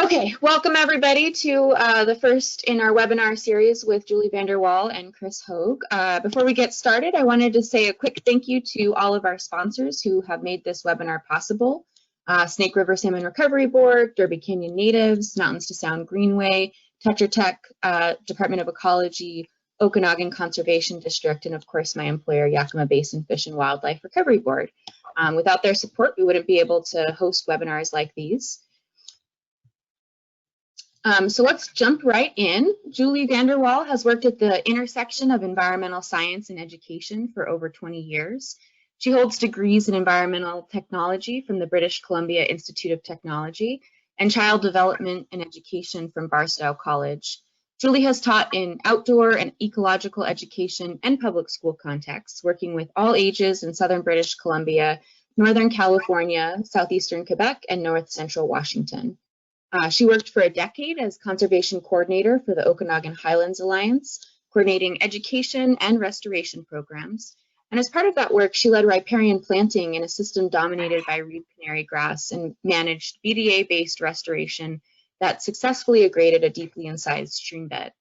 Okay, welcome everybody to the first in our webinar series with Julie Vanderwal and Chris Hoag. Before we get started, I wanted to say a quick thank you to all of our sponsors who have made this webinar possible. Snake River Salmon Recovery Board, Derby Canyon Natives, Mountains to Sound Greenway, Tetra Tech, Department of Ecology, Okanagan Conservation District, and of course my employer, Yakima Basin Fish and Wildlife Recovery Board. Without their support, we wouldn't be able to host webinars like these. So let's jump right in. Julie Vanderwal has worked at the intersection of environmental science and education for over 20 years. She holds degrees in environmental technology from the British Columbia Institute of Technology and child development and education from Barstow College. Julie has taught in outdoor and ecological education and public school contexts, working with all ages in southern British Columbia, Northern California, southeastern Quebec, and north central Washington. She worked for a decade as conservation coordinator for the Okanagan Highlands Alliance, coordinating education and restoration programs. And as part of that work, she led riparian planting in a system dominated by reed canary grass and managed BDA-based restoration that successfully aggraded a deeply incised stream bed.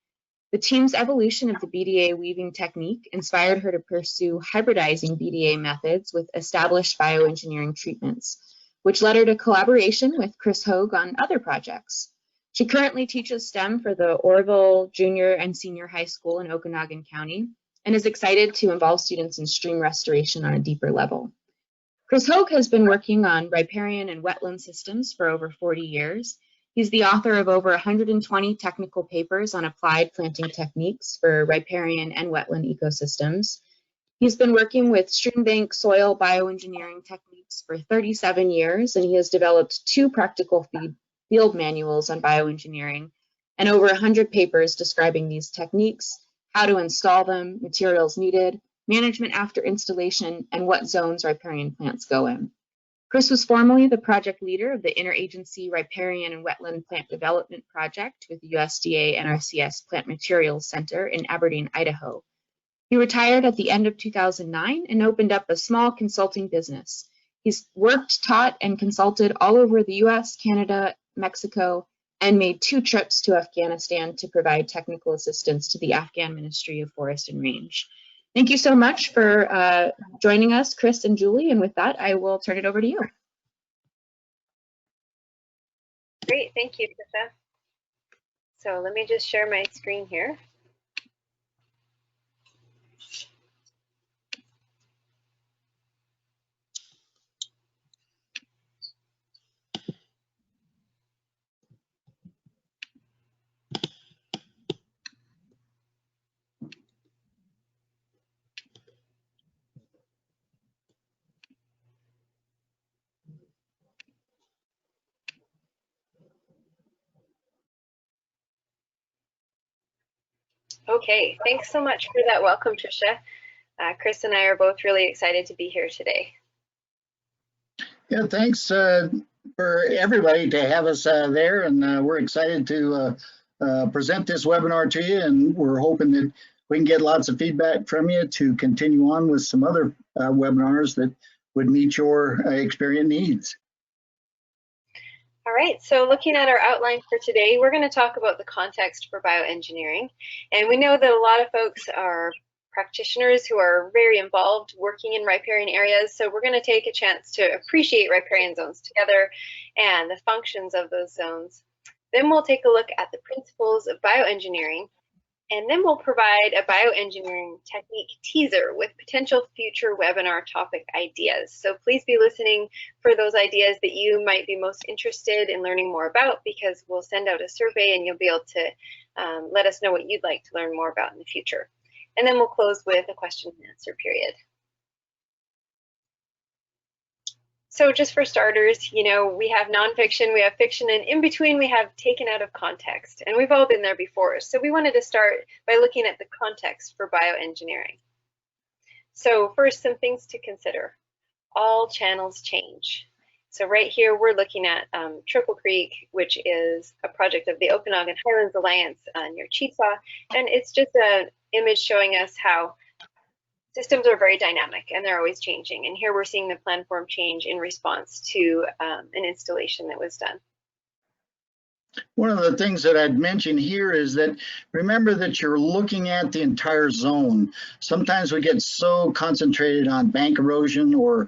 The team's evolution of the BDA weaving technique inspired her to pursue hybridizing BDA methods with established bioengineering treatments, which led her to collaboration with Chris Hoag on other projects. She currently teaches STEM for the Orville Junior and Senior High School in Okanagan County and is excited to involve students in stream restoration on a deeper level. Chris Hoag has been working on riparian and wetland systems for over 40 years. He's the author of over 120 technical papers on applied planting techniques for riparian and wetland ecosystems. He's been working with Streambank Soil Bioengineering techniques for 37 years, and he has developed 2 practical field manuals on bioengineering and over 100 papers describing these techniques, how to install them, materials needed, management after installation, and what zones riparian plants go in. Chris was formerly the project leader of the Interagency Riparian and Wetland Plant Development Project with the USDA NRCS Plant Materials Center in Aberdeen, Idaho. He retired at the end of 2009 and opened up a small consulting business. He's worked, taught, and consulted all over the US, Canada, Mexico, and made 2 trips to Afghanistan to provide technical assistance to the Afghan Ministry of Forest and Range. Thank you so much for joining us, Chris and Julie, and with that, I will turn it over to you. Great, thank you, Trisha. So let me just share my screen here. Okay, thanks so much for that welcome, Trisha. Chris and I are both really excited to be here today. Yeah, thanks for everybody to have us there, and we're excited to present this webinar to you, and we're hoping that we can get lots of feedback from you to continue on with some other webinars that would meet your experience needs. All right, so looking at our outline for today, we're going to talk about the context for bioengineering. And we know that a lot of folks are practitioners who are very involved working in riparian areas, so we're going to take a chance to appreciate riparian zones together and the functions of those zones. Then we'll take a look at the principles of bioengineering, and then we'll provide a bioengineering technique teaser with potential future webinar topic ideas. So please be listening for those ideas that you might be most interested in learning more about, because we'll send out a survey and you'll be able to let us know what you'd like to learn more about in the future. And then we'll close with a question and answer period. So just for starters, you know, we have nonfiction, we have fiction, and in between we have taken out of context. And we've all been there before. So we wanted to start by looking at the context for bioengineering. So first, some things to consider. All channels change. So right here, we're looking at Triple Creek, which is a project of the Okanagan Highlands Alliance near Cheetah. And it's just an image showing us how systems are very dynamic and they're always changing. And here we're seeing the planform change in response to an installation that was done. One of the things that I'd mention here is that remember that you're looking at the entire zone. Sometimes we get so concentrated on bank erosion or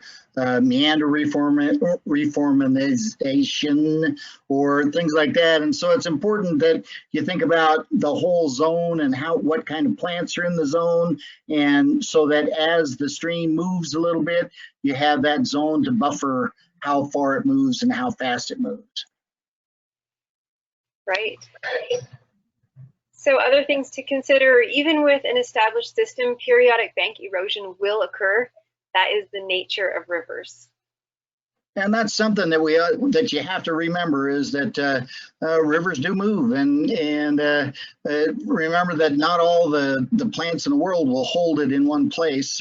meander reformation or things like that. And so it's important that you think about the whole zone and what kind of plants are in the zone. And so that as the stream moves a little bit, you have that zone to buffer how far it moves and how fast it moves. Right. So other things to consider, even with an established system, periodic bank erosion will occur. That is the nature of rivers. And that's something that that you have to remember is that rivers do move, and remember that not all the plants in the world will hold it in one place.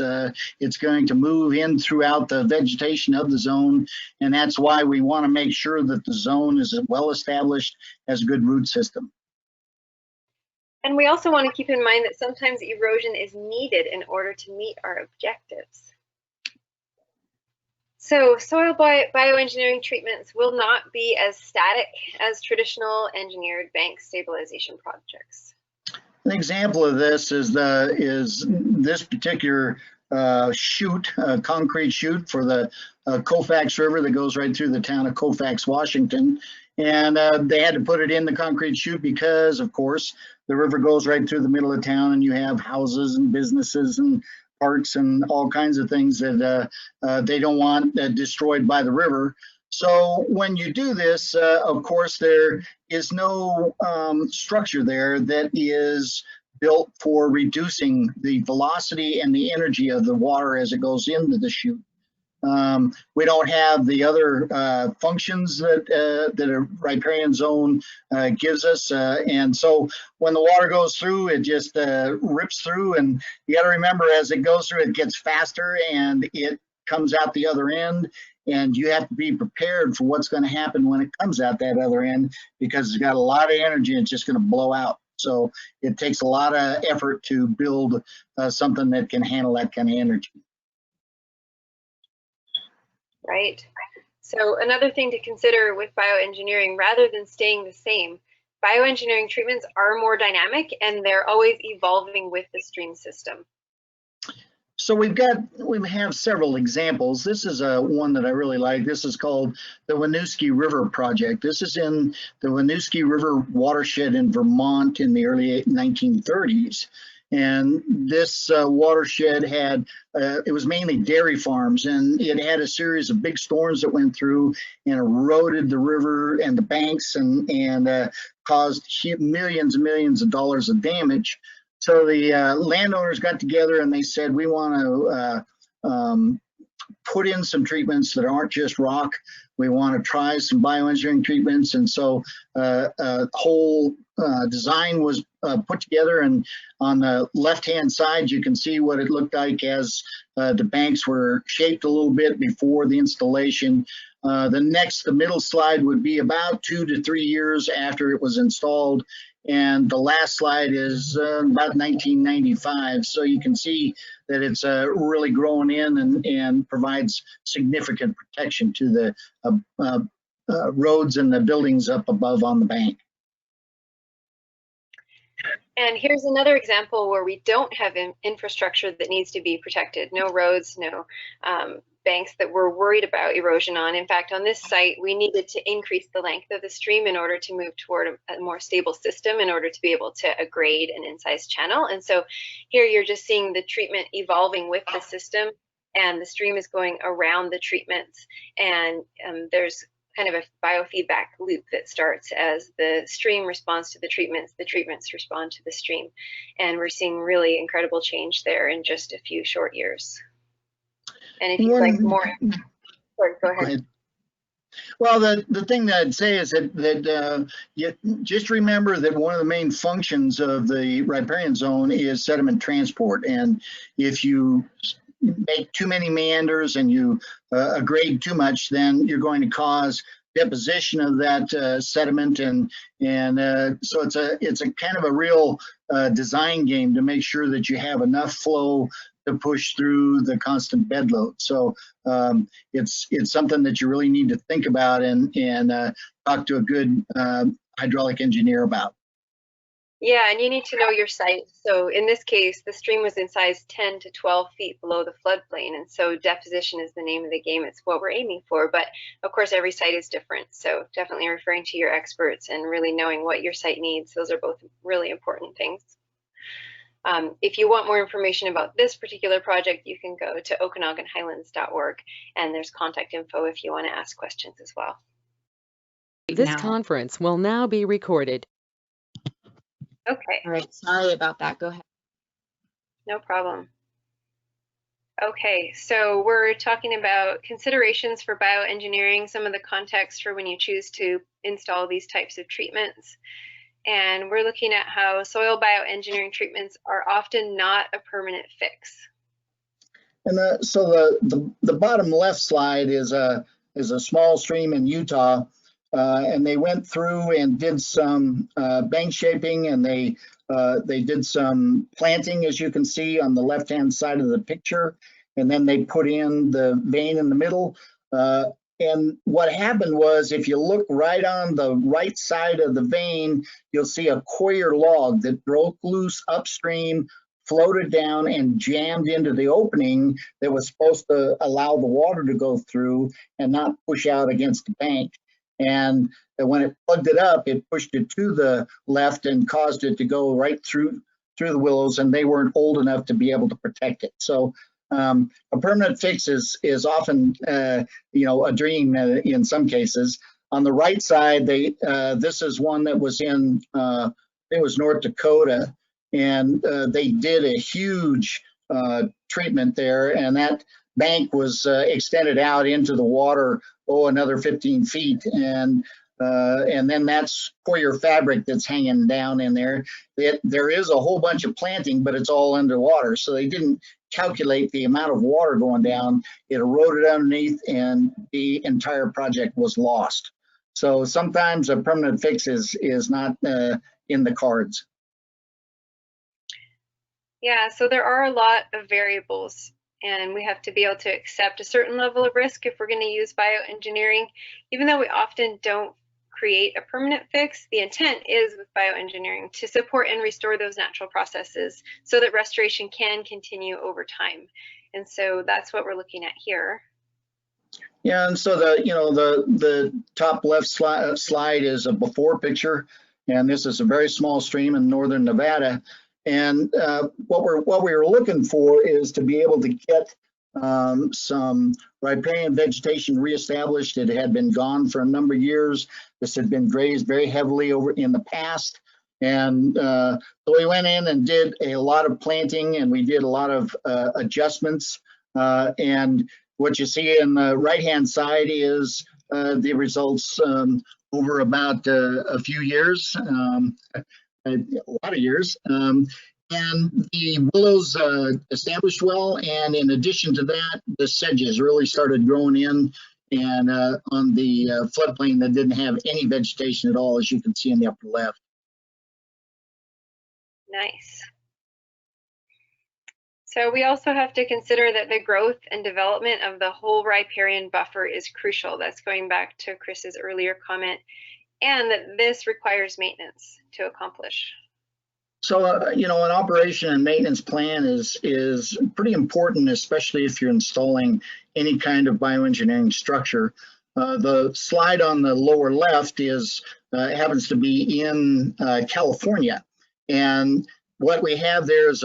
It's going to move in throughout the vegetation of the zone, and that's why we want to make sure that the zone is well established, has a good root system. And we also want to keep in mind that sometimes erosion is needed in order to meet our objectives. So soil bioengineering treatments will not be as static as traditional engineered bank stabilization projects. An example of this is this particular chute, concrete chute for the Colfax River that goes right through the town of Colfax, Washington. And they had to put it in the concrete chute because, of course, the river goes right through the middle of town and you have houses and businesses and parks and all kinds of things that they don't want destroyed by the river. So when you do this, of course, there is no structure there that is built for reducing the velocity and the energy of the water as it goes into the chute. We don't have the other functions that a riparian zone gives us. And so when the water goes through, it just rips through. And you got to remember, as it goes through, it gets faster and it comes out the other end. And you have to be prepared for what's going to happen when it comes out that other end, because it's got a lot of energy and it's just going to blow out. So it takes a lot of effort to build something that can handle that kind of energy. Right. So another thing to consider with bioengineering, rather than staying the same, bioengineering treatments are more dynamic and they're always evolving with the stream system. So we have several examples. This is one that I really like. This is called the Winooski River Project. This is in the Winooski River watershed in Vermont in the early 1930s. And this watershed had, it was mainly dairy farms, and it had a series of big storms that went through and eroded the river and the banks and caused millions and millions of dollars of damage. So the landowners got together and they said, we want to put in some treatments that aren't just rock. We want to try some bioengineering treatments. And so a whole design was put together, and on the left-hand side, you can see what it looked like as the banks were shaped a little bit before the installation. The middle slide would be about 2 to 3 years after it was installed. And the last slide is about 1995. So you can see that it's really growing in and provides significant protection to the roads and the buildings up above on the bank. And here's another example where we don't have infrastructure that needs to be protected. No roads, no banks that we're worried about erosion on. In fact, on this site, we needed to increase the length of the stream in order to move toward a more stable system in order to be able to grade an incised channel. And so here you're just seeing the treatment evolving with the system, and the stream is going around the treatments. And there's kind of a biofeedback loop that starts as the stream responds to the treatments respond to the stream. And we're seeing really incredible change there in just a few short years. And if you'd like more, sorry, go ahead. Well, the thing that I'd say is that you just remember that one of the main functions of the riparian zone is sediment transport. And if you make too many meanders and you grade too much, then you're going to cause deposition of that sediment, and so it's a kind of a real design game to make sure that you have enough flow to push through the constant bed load. So it's something that you really need to think about and talk to a good hydraulic engineer about. Yeah, and you need to know your site. So in this case, the stream was in size 10 to 12 feet below the floodplain. And so deposition is the name of the game. It's what we're aiming for. But of course, every site is different. So definitely referring to your experts and really knowing what your site needs. Those are both really important things. If you want more information about this particular project, you can go to okanaganhighlands.org, and there's contact info if you want to ask questions as well. This conference will now be recorded. Okay. All right, sorry about that. Go ahead. No problem. Okay, so we're talking about considerations for bioengineering, some of the context for when you choose to install these types of treatments. And we're looking at how soil bioengineering treatments are often not a permanent fix. And so the bottom left slide is a small stream in Utah, and they went through and did some bank shaping, and they did some planting, as you can see on the left-hand side of the picture, and then they put in the vein in the middle. And what happened was, if you look right on the right side of the vein, you'll see a coir log that broke loose upstream, floated down, and jammed into the opening that was supposed to allow the water to go through and not push out against the bank. And when it plugged it up, it pushed it to the left and caused it to go right through the willows, and they weren't old enough to be able to protect it. So a permanent fix is often, a dream in some cases. On the right side, this is one that was in, it was North Dakota, and they did a huge treatment there, and that bank was extended out into the water, another 15 feet, and then that's coir fabric that's hanging down in there. There is a whole bunch of planting, but it's all underwater, so they didn't calculate the amount of water going down. It eroded underneath, and the entire project was lost. So sometimes a permanent fix is not in the cards. Yeah, so there are a lot of variables, and we have to be able to accept a certain level of risk if we're going to use bioengineering. Even though we often don't create a permanent fix, the intent is with bioengineering to support and restore those natural processes so that restoration can continue over time. And so that's what we're looking at here. Yeah, and so the top left slide is a before picture, and this is a very small stream in northern Nevada. And what we were looking for is to be able to get some riparian vegetation reestablished. It had been gone for a number of years. This had been grazed very heavily over in the past. And so we went in and did a lot of planting, and we did a lot of adjustments. And what you see in the right-hand side is the results over about a few years, a lot of years. And the willows established well, and in addition to that, the sedges really started growing in, and on the floodplain that didn't have any vegetation at all, as you can see in the upper left. Nice. So we also have to consider that the growth and development of the whole riparian buffer is crucial. That's going back to Chris's earlier comment, and that this requires maintenance to accomplish. So, an operation and maintenance plan is pretty important, especially if you're installing any kind of bioengineering structure. The slide on the lower left happens to be in California, and what we have there is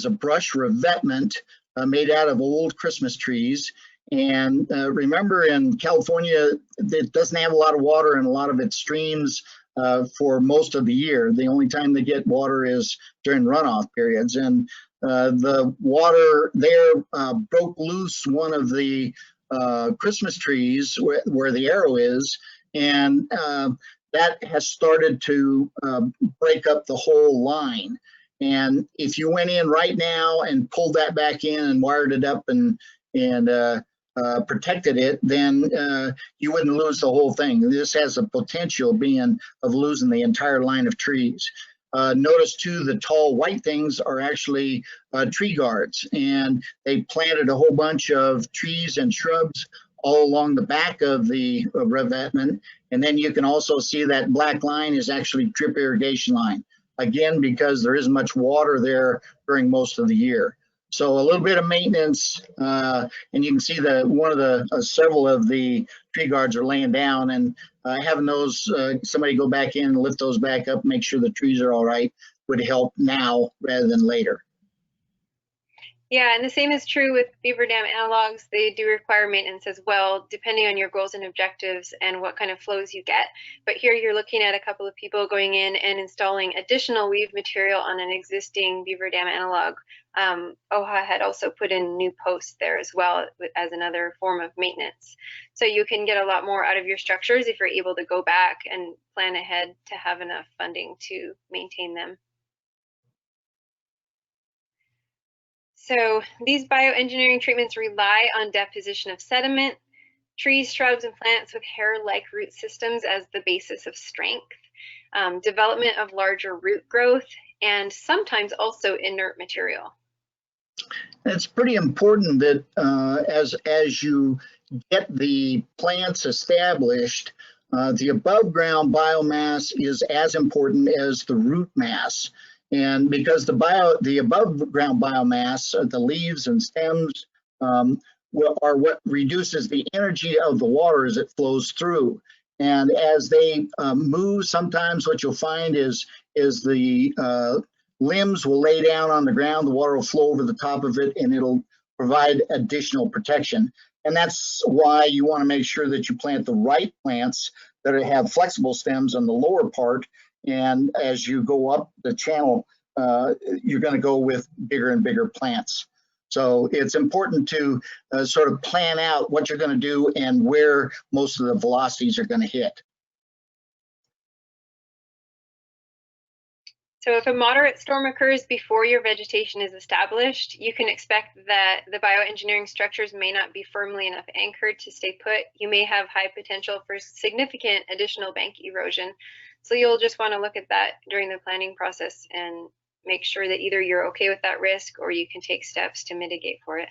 a brush revetment made out of old Christmas trees. And remember, in California, it doesn't have a lot of water in a lot of its streams for most of the year. The only time they get water is during runoff periods. And the water there broke loose one of the Christmas trees where the arrow is, and that has started to break up the whole line. And if you went in right now and pulled that back in and wired it up and protected it, then you wouldn't lose the whole thing. This has a potential of losing the entire line of trees. Notice too, the tall white things are actually tree guards, and they planted a whole bunch of trees and shrubs all along the back of the revetment. And then you can also see that black line is actually drip irrigation line. Again, because there isn't much water there during most of the year. So a little bit of maintenance, and you can see that one of the several of the tree guards are laying down, and having those somebody go back in and lift those back up, make sure the trees are all right, would help now rather than later. Yeah, and the same is true with beaver dam analogs. They do require maintenance as well, depending on your goals and objectives and what kind of flows you get. But here you're looking at a couple of people going in and installing additional weave material on an existing beaver dam analog. OHA had also put in new posts there as well as another form of maintenance. So you can get a lot more out of your structures if you're able to go back and plan ahead to have enough funding to maintain them. So these bioengineering treatments rely on deposition of sediment, trees, shrubs, and plants with hair-like root systems as the basis of strength, development of larger root growth, and sometimes also inert material. It's pretty important that as you get the plants established, the above ground biomass is as important as the root mass. And because the above ground biomass, the leaves and stems, are what reduces the energy of the water as it flows through. And as they move, sometimes what you'll find is the limbs will lay down on the ground, the water will flow over the top of it, and it'll provide additional protection. And that's why you want to make sure that you plant the right plants that have flexible stems on the lower part. And as you go up the channel, you're going to go with bigger and bigger plants. So it's important to sort of plan out what you're going to do and where most of the velocities are going to hit. So if a moderate storm occurs before your vegetation is established, you can expect that the bioengineering structures may not be firmly enough anchored to stay put. You may have high potential for significant additional bank erosion. So you'll just want to look at that during the planning process and make sure that either you're okay with that risk or you can take steps to mitigate for it.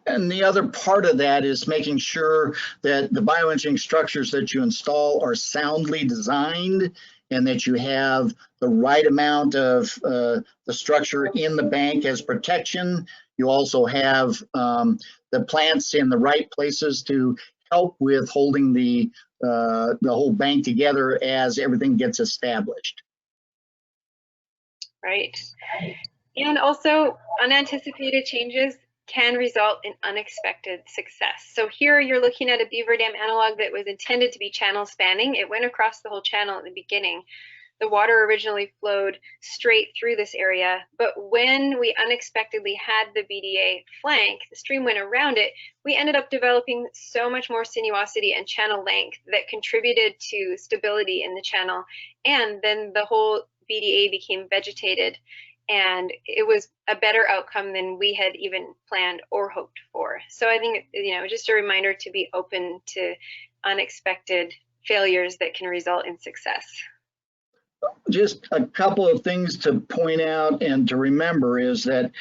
And the other part of that is making sure that the bioengineering structures that you install are soundly designed and that you have the right amount of the structure in the bank as protection. You also have the plants in the right places to help with holding the whole bank together as everything gets established. Right. And also, unanticipated changes can result in unexpected success. So here you're looking at a beaver dam analog that was intended to be channel spanning. It went across the whole channel at the beginning. The water originally flowed straight through this area, but when we unexpectedly had the BDA flank, the stream went around it, we ended up developing so much more sinuosity and channel length that contributed to stability in the channel. And then the whole BDA became vegetated, and it was a better outcome than we had even planned or hoped for. So I think, just a reminder to be open to unexpected failures that can result in success. Just a couple of things to point out and to remember is that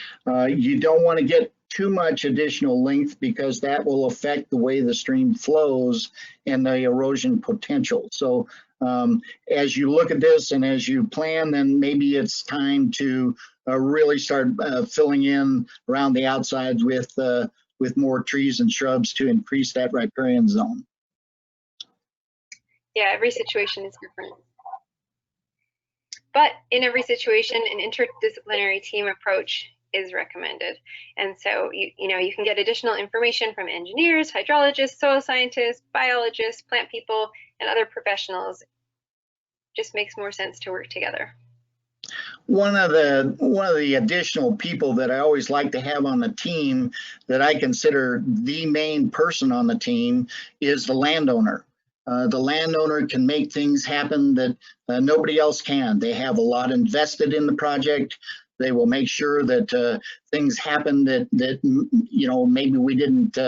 you don't want to get too much additional length because that will affect the way the stream flows and the erosion potential. So as you look at this and as you plan, then maybe it's time to really start filling in around the outsides with more trees and shrubs to increase that riparian zone. Yeah, every situation is different. But in every situation, an interdisciplinary team approach is recommended. And so, you can get additional information from engineers, hydrologists, soil scientists, biologists, plant people, and other professionals. Just makes more sense to work together. One of the additional people that I always like to have on the team that I consider the main person on the team is the landowner. The landowner can make things happen that nobody else can. They have a lot invested in the project. They will make sure that things happen that maybe we didn't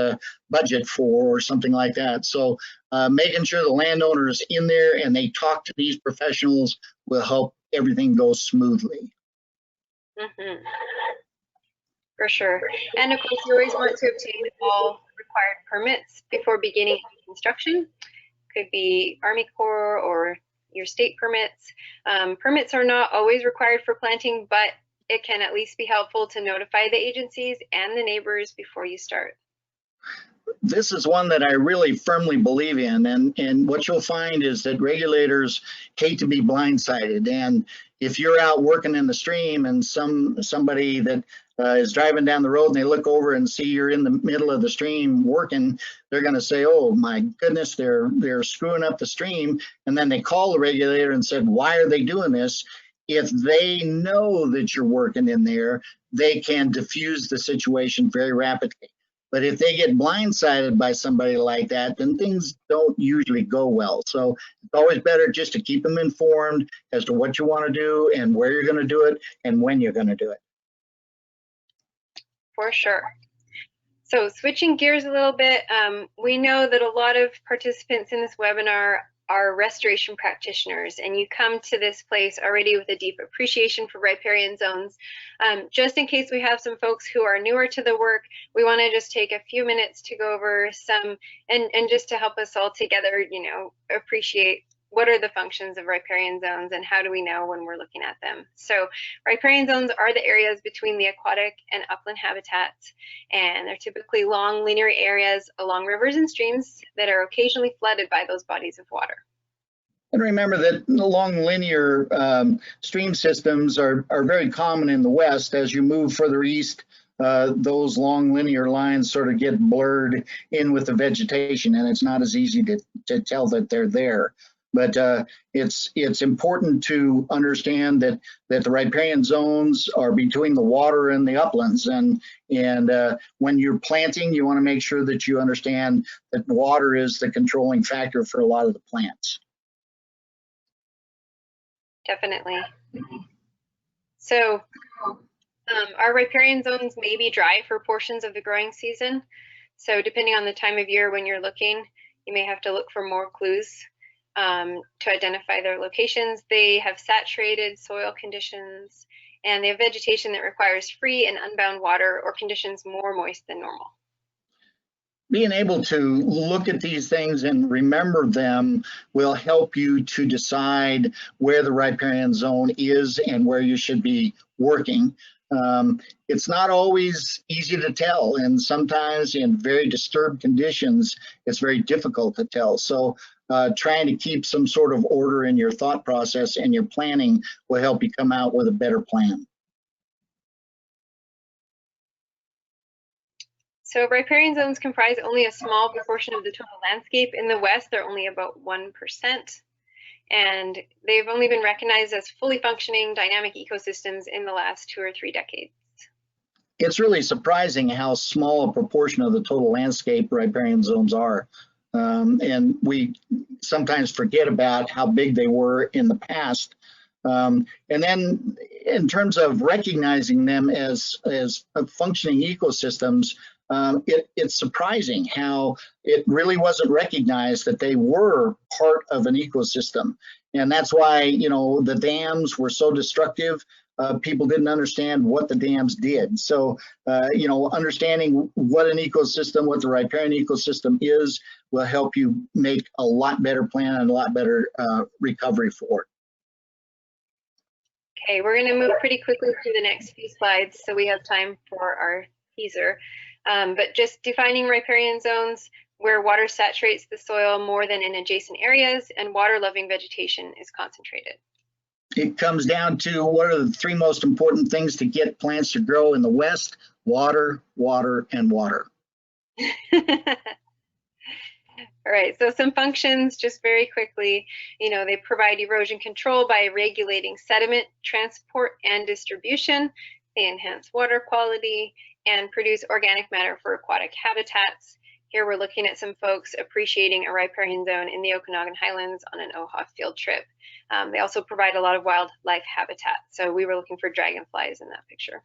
budget for or something like that. So making sure the landowner is in there and they talk to these professionals will help everything go smoothly. For sure. And of course, you always want to obtain all required permits before beginning construction. Could be Army Corps or your state permits. Permits are not always required for planting, but it can at least be helpful to notify the agencies and the neighbors before you start. This is one that I really firmly believe in, and what you'll find is that regulators hate to be blindsided. And if you're out working in the stream and somebody that is driving down the road and they look over and see you're in the middle of the stream working, they're going to say, "Oh my goodness, they're screwing up the stream." And then they call the regulator and said, "Why are they doing this?" If they know that you're working in there, they can diffuse the situation very rapidly. But if they get blindsided by somebody like that, then things don't usually go well. So it's always better just to keep them informed as to what you want to do and where you're going to do it and when you're going to do it. For sure. So switching gears a little bit, we know that a lot of participants in this webinar are restoration practitioners, and you come to this place already with a deep appreciation for riparian zones. Just in case we have some folks who are newer to the work, we want to just take a few minutes to go over some, and just to help us all together, you know, appreciate what are the functions of riparian zones and how do we know when we're looking at them. So riparian zones are the areas between the aquatic and upland habitats, and they're typically long linear areas along rivers and streams that are occasionally flooded by those bodies of water. And remember that the long linear stream systems are very common in the West. As you move further east, those long linear lines sort of get blurred in with the vegetation, and it's not as easy to tell that they're there. But it's important to understand that the riparian zones are between the water and the uplands, and when you're planting, you want to make sure that you understand that water is the controlling factor for a lot of the plants. Definitely. So our riparian zones may be dry for portions of the growing season. So depending on the time of year when you're looking, you may have to look for more clues to identify their locations. They have saturated soil conditions, and they have vegetation that requires free and unbound water or conditions more moist than normal. Being able to look at these things and remember them will help you to decide where the riparian zone is and where you should be working. It's not always easy to tell, and sometimes in very disturbed conditions, it's very difficult to tell. So trying to keep some sort of order in your thought process and your planning will help you come out with a better plan. So riparian zones comprise only a small proportion of the total landscape. In the West, they're only about 1%. And they've only been recognized as fully functioning dynamic ecosystems in the last 2 or 3 decades. It's really surprising how small a proportion of the total landscape riparian zones are. And we sometimes forget about how big they were in the past. And then in terms of recognizing them as functioning ecosystems, it's surprising how it really wasn't recognized that they were part of an ecosystem. And that's why, you know, the dams were so destructive. People didn't understand what the dams did. So, you know, understanding what an ecosystem, what the riparian ecosystem is, will help you make a lot better plan and a lot better recovery for it. Okay, we're going to move pretty quickly through the next few slides so we have time for our teaser. But just defining riparian zones where water saturates the soil more than in adjacent areas and water-loving vegetation is concentrated. It comes down to what are the 3 most important things to get plants to grow in the West: water, water, and water. All right, so some functions just very quickly. You know, they provide erosion control by regulating sediment transport and distribution. They enhance water quality and produce organic matter for aquatic habitats. Here we're looking at some folks appreciating a riparian zone in the Okanagan Highlands on an OHA field trip. They also provide a lot of wildlife habitat. So we were looking for dragonflies in that picture.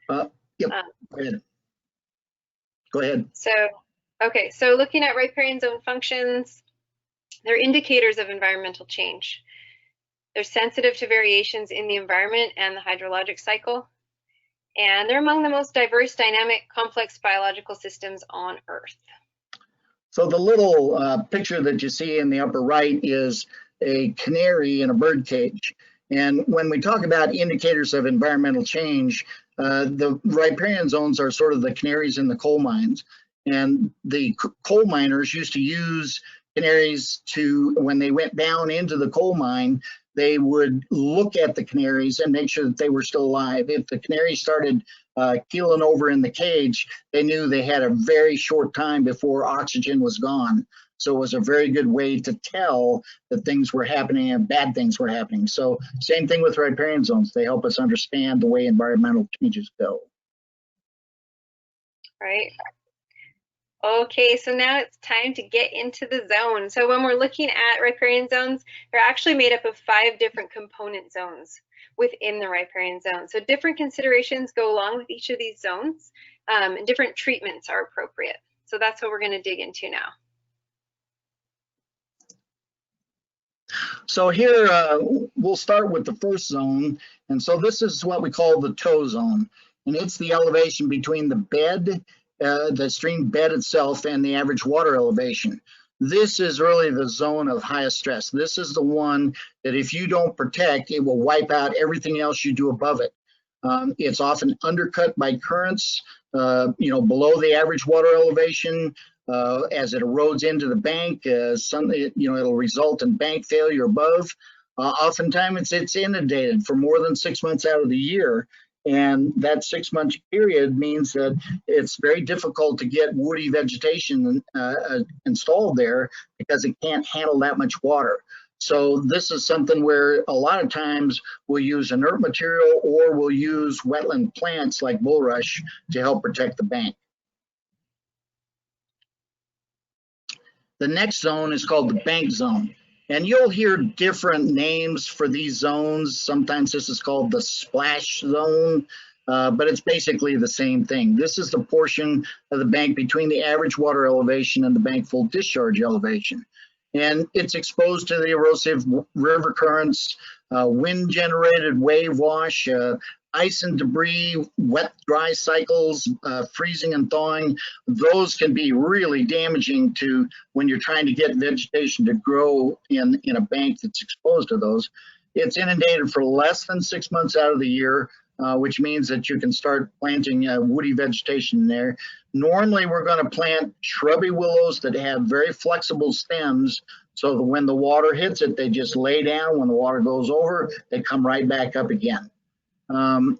Yep, go ahead. Go ahead. Okay, so looking at riparian zone functions, they're indicators of environmental change. They're sensitive to variations in the environment and the hydrologic cycle. And they're among the most diverse, dynamic, complex biological systems on Earth. So the little picture that you see in the upper right is a canary in a bird cage. And when we talk about indicators of environmental change, the riparian zones are sort of the canaries in the coal mines. And the coal miners used to use canaries to, when they went down into the coal mine, they would look at the canaries and make sure that they were still alive. If the canary started keeling over in the cage, they knew they had a very short time before oxygen was gone. So it was a very good way to tell that things were happening and bad things were happening. So same thing with riparian zones. They help us understand the way environmental changes go. Right. Okay, so now it's time to get into the zone. So when we're looking at riparian zones, they're actually made up of 5 different component zones within the riparian zone. So different considerations go along with each of these zones, and different treatments are appropriate. So that's what we're going to dig into now. So here we'll start with the first zone. And so this is what we call the toe zone. And it's the elevation between the bed, the stream bed itself, and the average water elevation. This is really the zone of highest stress. This is the one that if you don't protect, it will wipe out everything else you do above it. It's often undercut by currents, below the average water elevation. As it erodes into the bank, it'll result in bank failure above. Oftentimes it's inundated for more than 6 months out of the year. And that 6 month period means that it's very difficult to get woody vegetation installed there because it can't handle that much water. So this is something where a lot of times we'll use inert material or we'll use wetland plants like bulrush to help protect the bank. The next zone is called the bank zone. And you'll hear different names for these zones. Sometimes this is called the splash zone, but it's basically the same thing. This is the portion of the bank between the average water elevation and the bank full discharge elevation. And it's exposed to the erosive river currents, wind-generated wave wash, ice and debris, wet, dry cycles, freezing and thawing. Those can be really damaging to when you're trying to get vegetation to grow in a bank that's exposed to those. It's inundated for less than 6 months out of the year, which means that you can start planting woody vegetation in there. Normally, we're going to plant shrubby willows that have very flexible stems so that when the water hits it, they just lay down. When the water goes over, they come right back up again. And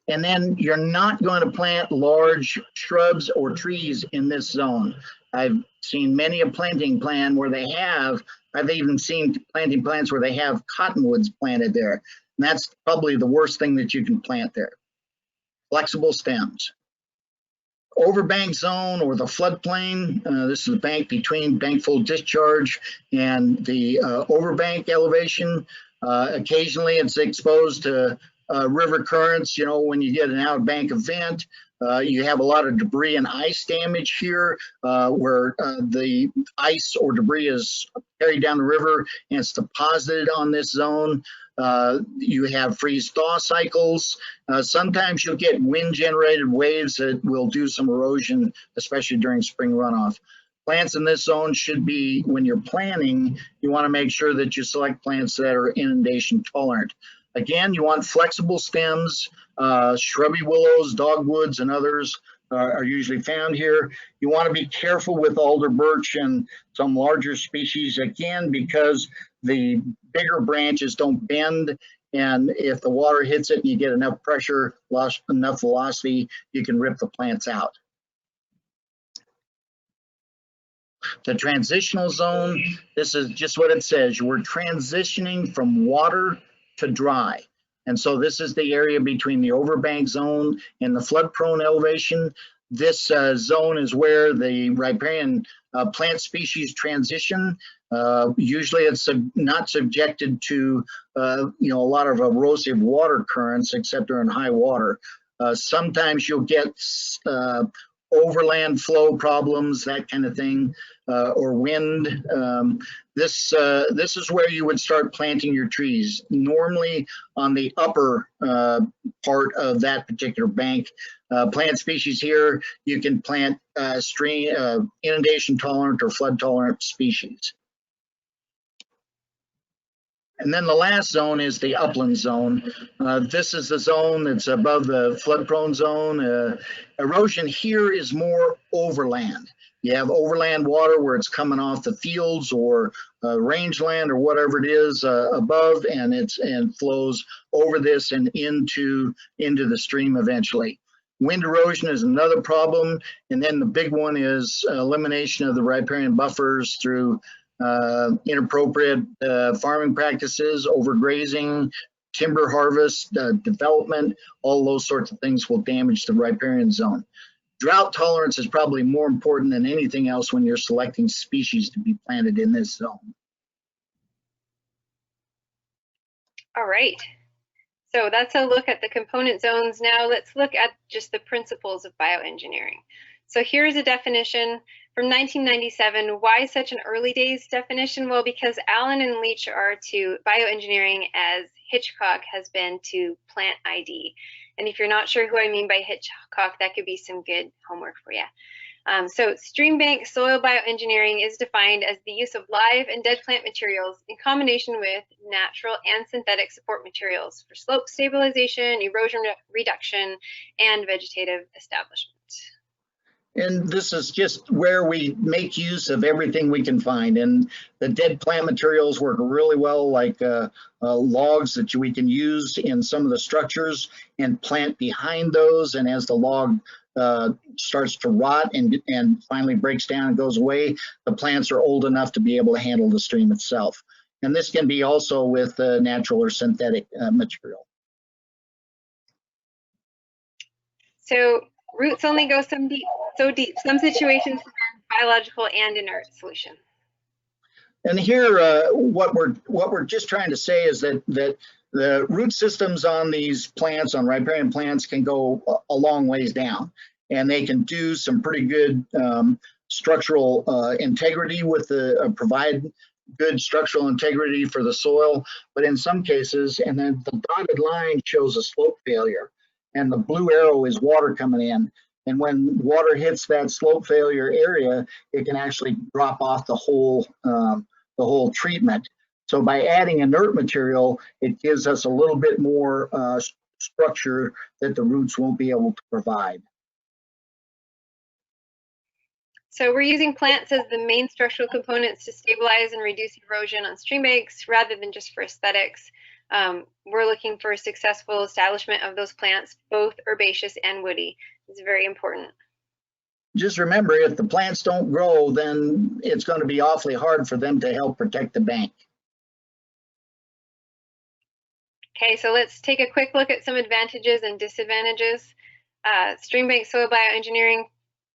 then you're not going to plant large shrubs or trees in this zone. I've seen many a planting plan where they have, I've even seen planting plants where they have cottonwoods planted there. And that's probably the worst thing that you can plant there. Flexible stems. Overbank zone or the floodplain. This is the bank between bank full discharge and the overbank elevation. Occasionally it's exposed to river currents. When you get an outbank event, you have a lot of debris and ice damage here where the ice or debris is carried down the river and it's deposited on this zone. You have freeze-thaw cycles. Sometimes you'll get wind-generated waves that will do some erosion, especially during spring runoff. Plants in this zone should be, when you're planting, you want to make sure that you select plants that are inundation tolerant. Again, you want flexible stems. Shrubby willows, dogwoods, and others are usually found here. You want to be careful with alder, birch, and some larger species, again, because the bigger branches don't bend, and if the water hits it and you get enough pressure, enough velocity, you can rip the plants out. The transitional zone, this is just what it says. We're transitioning from water to dry. And so this is the area between the overbank zone and the flood-prone elevation. This zone is where the riparian plant species transition. Usually it's not subjected to a lot of erosive water currents except during high water. Sometimes you'll get overland flow problems, that kind of thing, or wind. This is where you would start planting your trees, normally on the upper part of that particular bank. Plant species here, you can plant inundation tolerant or flood tolerant species. And then the last zone is the upland zone. This is the zone that's above the flood prone zone. Erosion here is more overland. You have overland water where it's coming off the fields or rangeland or whatever it is above, and flows over this and into the stream eventually. Wind erosion is another problem, and then the big one is elimination of the riparian buffers through inappropriate farming practices, overgrazing, timber harvest, development. All those sorts of things will damage the riparian zone. Drought tolerance is probably more important than anything else when you're selecting species to be planted in this zone. All right. So that's a look at the component zones. Now let's look at just the principles of bioengineering. So here's a definition from 1997. Why such an early days definition? Well, because Allen and Leach are to bioengineering as Hitchcock has been to plant ID. And if you're not sure who I mean by Hitchcock, that could be some good homework for you. So Streambank Soil Bioengineering is defined as the use of live and dead plant materials in combination with natural and synthetic support materials for slope stabilization, erosion reduction, and vegetative establishment. And this is just where we make use of everything we can find. And the dead plant materials work really well, like logs that we can use in some of the structures and plant behind those. And as the log starts to rot and finally breaks down and goes away, the plants are old enough to be able to handle the stream itself. And this can be also with natural or synthetic material. So roots only go so deep. Some situations demand biological and inert solution. And here, what we're just trying to say is that the root systems on these plants, on riparian plants, can go a long ways down, and they can do some pretty good structural integrity with provide good structural integrity for the soil. But in some cases, and then the dotted line shows a slope failure, and the blue arrow is water coming in. And when water hits that slope failure area, it can actually drop off the whole treatment. So by adding inert material, it gives us a little bit more structure that the roots won't be able to provide. So we're using plants as the main structural components to stabilize and reduce erosion on stream banks rather than just for aesthetics. We're looking for a successful establishment of those plants, both herbaceous and woody. It's very important. Just remember, if the plants don't grow, then it's going to be awfully hard for them to help protect the bank. Okay, so let's take a quick look at some advantages and disadvantages. Streambank Soil Bioengineering,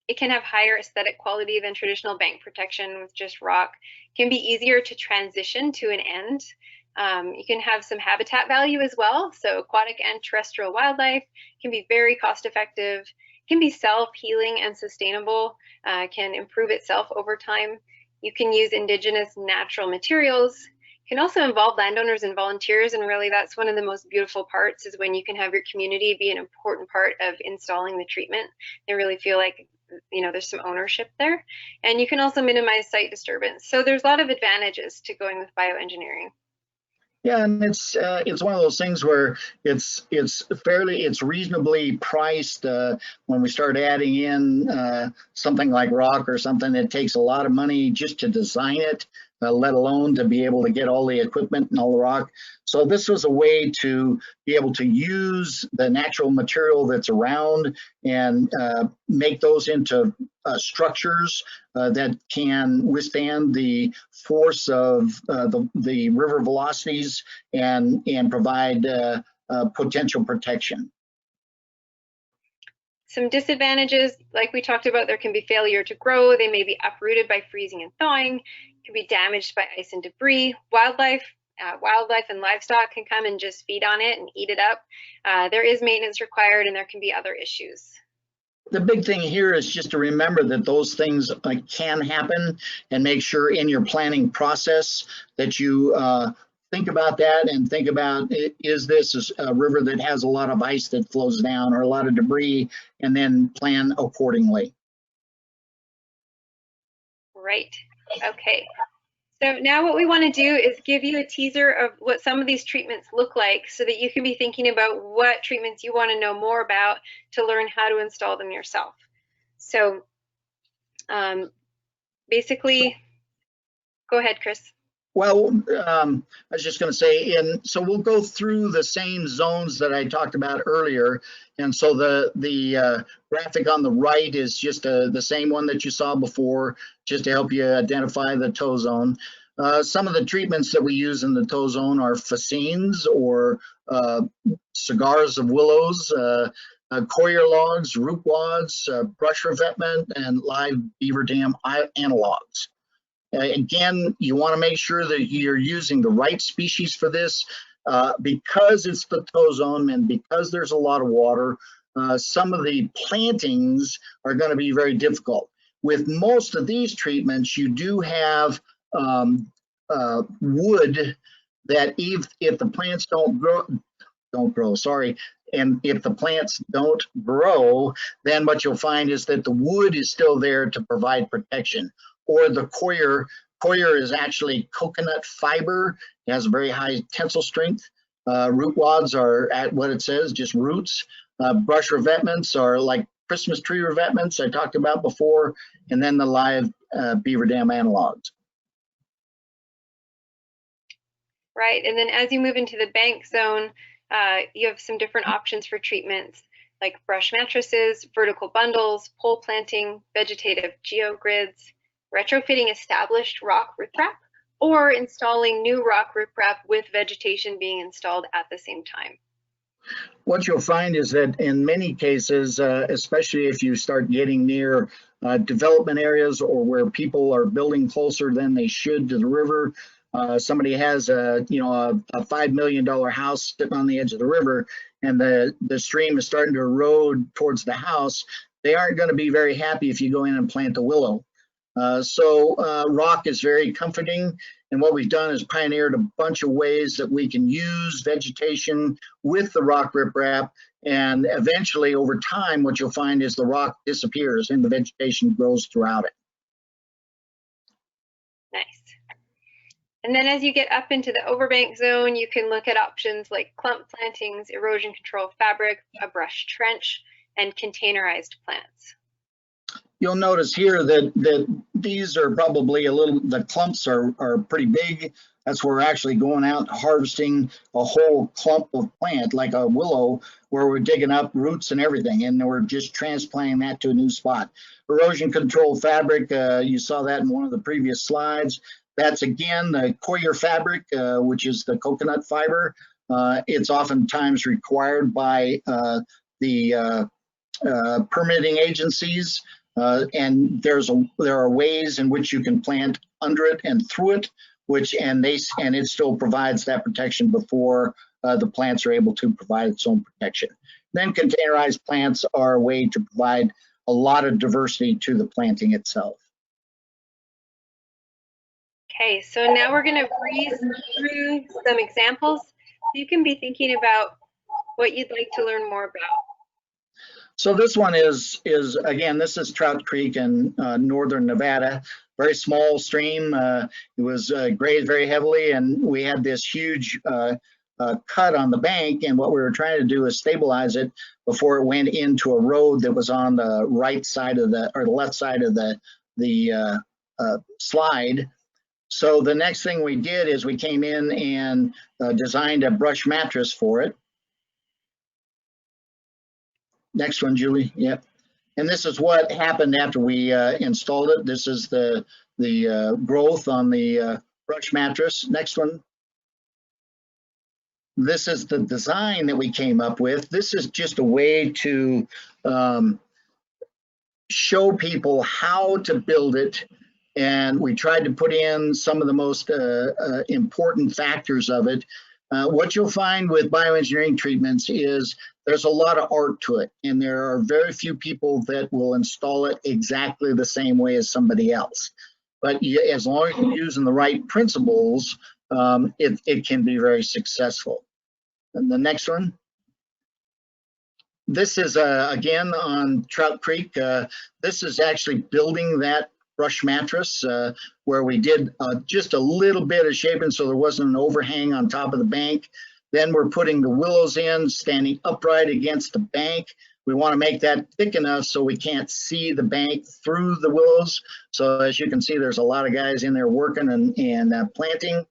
it can have higher aesthetic quality than traditional bank protection with just rock. It can be easier to transition to an end. You can have some habitat value as well. So aquatic and terrestrial wildlife can be very cost effective, can be self-healing and sustainable, can improve itself over time. You can use indigenous natural materials. Can also involve landowners and volunteers, and really that's one of the most beautiful parts is when you can have your community be an important part of installing the treatment. They really feel like, you know, there's some ownership there. And you can also minimize site disturbance. So there's a lot of advantages to going with bioengineering. Yeah, and it's one of those things where it's reasonably priced. When we start adding in something like rock or something, it takes a lot of money just to design it, let alone to be able to get all the equipment and all the rock. So this was a way to be able to use the natural material that's around and make those into structures that can withstand the force of the river velocities and provide potential protection. Some disadvantages, like we talked about, there can be failure to grow. They may be uprooted by freezing and thawing, can be damaged by ice and debris. Wildlife and livestock can come and just feed on it and eat it up. There is maintenance required, and there can be other issues. The big thing here is just to remember that those things can happen, and make sure in your planning process that you think about that and think about, is this a river that has a lot of ice that flows down or a lot of debris, and then plan accordingly. Right. Okay. So now what we want to do is give you a teaser of what some of these treatments look like, so that you can be thinking about what treatments you want to know more about to learn how to install them yourself. So basically, go ahead, Chris. Well, I was just going to say, so we'll go through the same zones that I talked about earlier. And so the graphic on the right is just the same one that you saw before, just to help you identify the tow zone. Some of the treatments that we use in the tow zone are fascines, or cigars of willows, coir logs, root wads, brush revetment, and live beaver dam analogs. Again, you want to make sure that you're using the right species for this, because it's the tow zone and because there's a lot of water. Some of the plantings are going to be very difficult. With most of these treatments, you do have wood that if the plants don't grow, sorry, and if the plants don't grow, then what you'll find is that the wood is still there to provide protection. Or the coir is actually coconut fiber. It has a very high tensile strength. Root wads are, at what it says, just roots. Brush revetments are like Christmas tree revetments I talked about before, and then the live beaver dam analogs. Right, and then as you move into the bank zone, you have some different options for treatments, like brush mattresses, vertical bundles, pole planting, vegetative geogrids, retrofitting established rock riprap, or installing new rock riprap with vegetation being installed at the same time. What you'll find is that in many cases, especially if you start getting near development areas, or where people are building closer than they should to the river, somebody has a $5 million house sitting on the edge of the river, and the stream is starting to erode towards the house, they aren't going to be very happy if you go in and plant a willow. So rock is very comforting, and what we've done is pioneered a bunch of ways that we can use vegetation with the rock riprap, and eventually over time what you'll find is the rock disappears and the vegetation grows throughout it. Nice. And then as you get up into the overbank zone, you can look at options like clump plantings, erosion control fabric, a brush trench, and containerized plants. You'll notice here that these are probably the clumps are pretty big. That's where we're actually going out harvesting a whole clump of plant, like a willow, where we're digging up roots and everything, and we're just transplanting that to a new spot. Erosion control fabric, you saw that in one of the previous slides. That's again the coir fabric, which is the coconut fiber. It's oftentimes required by the permitting agencies. And there are ways in which you can plant under it and through it, and it still provides that protection before the plants are able to provide its own protection. Then containerized plants are a way to provide a lot of diversity to the planting itself. Okay, so now we're going to breeze through some examples. You can be thinking about what you'd like to learn more about. So this one is again, this is Trout Creek in northern Nevada. Very small stream. It was grazed very heavily, and we had this huge cut on the bank, and what we were trying to do is stabilize it before it went into a road that was on the right side of the left side of the slide. So the next thing we did is we came in and designed a brush mattress for it. Next one, Julie. Yep. And this is what happened after we installed it. This is the growth on the brush mattress. Next one. This is the design that we came up with. This is just a way to show people how to build it. And we tried to put in some of the most important factors of it. What you'll find with bioengineering treatments is there's a lot of art to it, and there are very few people that will install it exactly the same way as somebody else. But as long as you're using the right principles, it can be very successful. And the next one. This is, again, on Trout Creek. This is actually building that brush mattress where we did just a little bit of shaping so there wasn't an overhang on top of the bank. Then we're putting the willows in, standing upright against the bank. We want to make that thick enough so we can't see the bank through the willows. So as you can see, there's a lot of guys in there working and planting.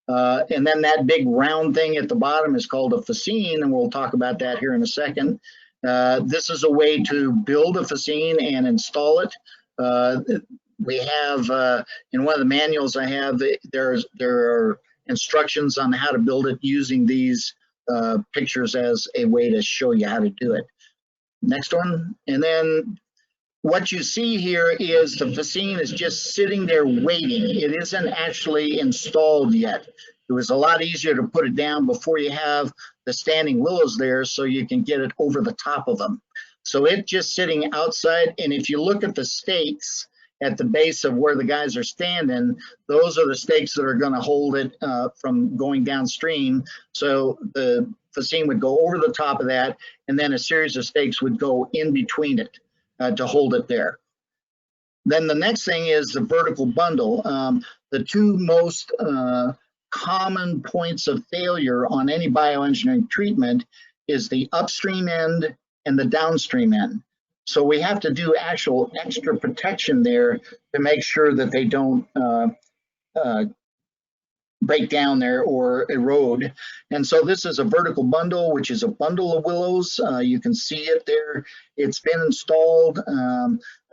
And then that big round thing at the bottom is called a fascine, and we'll talk about that here in a second. This is a way to build a fascine and install it. We have, in one of the manuals I have, there are instructions on how to build it using these pictures as a way to show you how to do it. Next one. And then what you see here is the fascine is just sitting there waiting. It isn't actually installed yet. It was a lot easier to put it down before you have the standing willows there so you can get it over the top of them. So it's just sitting outside, and if you look at the stakes at the base of where the guys are standing, those are the stakes that are going to hold it from going downstream. So the fascine would go over the top of that, and then a series of stakes would go in between it to hold it there. Then the next thing is the vertical bundle. The two most common points of failure on any bioengineering treatment is the upstream end and the downstream end. So we have to do actual extra protection there to make sure that they don't break down there or erode. And so this is a vertical bundle, which is a bundle of willows. You can see it there. It's been installed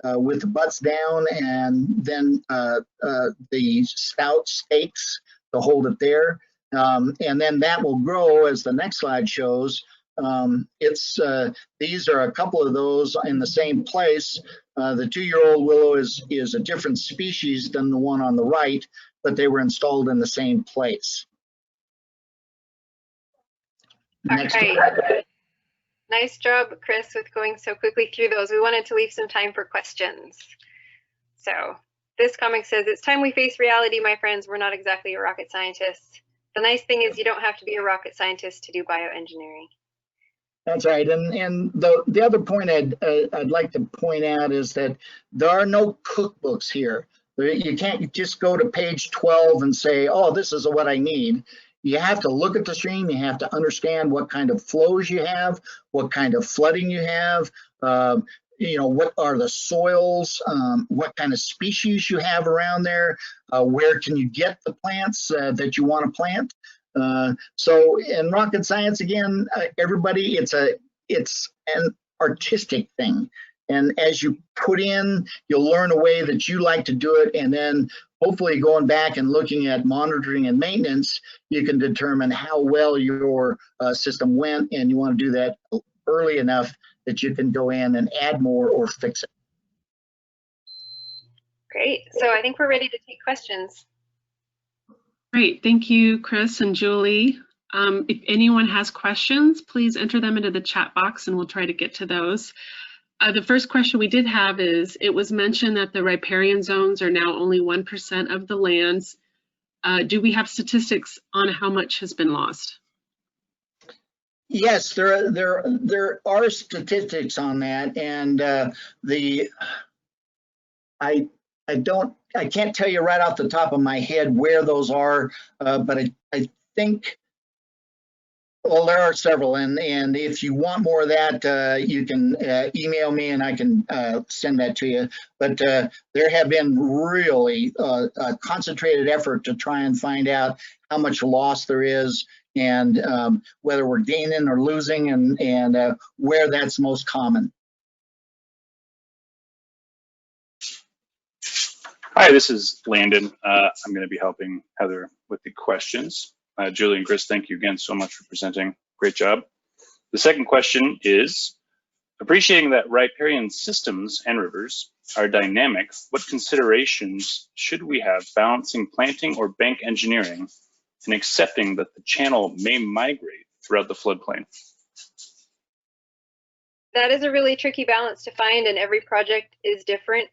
with the butts down, and then the stout stakes to hold it there. And then that will grow, as the next slide shows. These are a couple of those in the same place. The 2-year-old willow is a different species than the one on the right, but they were installed in the same place. Next. Okay. Nice job, Chris, with going so quickly through those. We wanted to leave some time for questions. So this comic says, it's time we face reality, my friends. We're not exactly a rocket scientist. The nice thing is you don't have to be a rocket scientist to do bioengineering. That's right, and the other point I'd like to point out is that there are no cookbooks here. You can't just go to page 12 and say, oh, this is what I need. You have to look at the stream. You have to understand what kind of flows you have, what kind of flooding you have, what are the soils, what kind of species you have around there, where can you get the plants that you want to plant. So in rocket science, again, everybody, it's an artistic thing. And as you put in, you'll learn a way that you like to do it. And then hopefully going back and looking at monitoring and maintenance, you can determine how well your system went. And you want to do that early enough that you can go in and add more or fix it. Great. So I think we're ready to take questions. Great. Thank you, Chris and Julie. If anyone has questions, please enter them into the chat box and we'll try to get to those. The first question we did have is, it was mentioned that the riparian zones are now only 1% of the lands. Do we have statistics on how much has been lost? Yes, there are statistics on that, and I can't tell you right off the top of my head where those are, but I think, well, there are several, and if you want more of that, you can email me and I can send that to you. But there have been really a concentrated effort to try and find out how much loss there is, and whether we're gaining or losing, and where that's most common. Hi, this is Landon. I'm going to be helping Heather with the questions. Julie and Chris, thank you again so much for presenting. Great job. The second question is, appreciating that riparian systems and rivers are dynamic, what considerations should we have balancing planting or bank engineering and accepting that the channel may migrate throughout the floodplain? That is a really tricky balance to find, and every project is different.